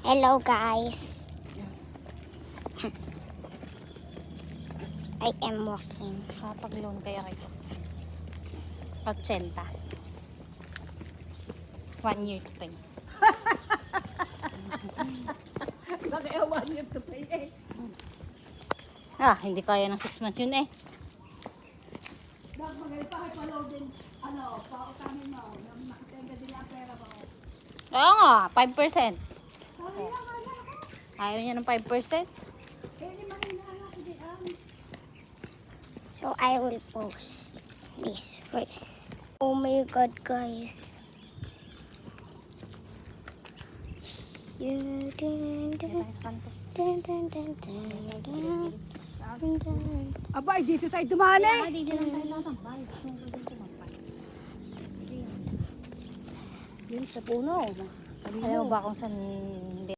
Hello guys. I am walking. Kapag-loan kaya kayo. 80. 1 year to pay. Kaya 1 year to pay eh. Hindi kaya ng 6 months yun eh. Magay pa kay palogin, pautamin mo, nakitenga din ang pera mo. Oo nga, 5%. Sabi nga nga, Ayaw niya ng 5%. hindi maninala ko din ang. So I will post this first. Oh my god guys. Dun, dun, dun, dun, dun, dun, dun, dun, dun, dun. Abay, dito tayo dumani. Dito lang tayo tatambay. Yun sa puno. Alam mo ba kung saan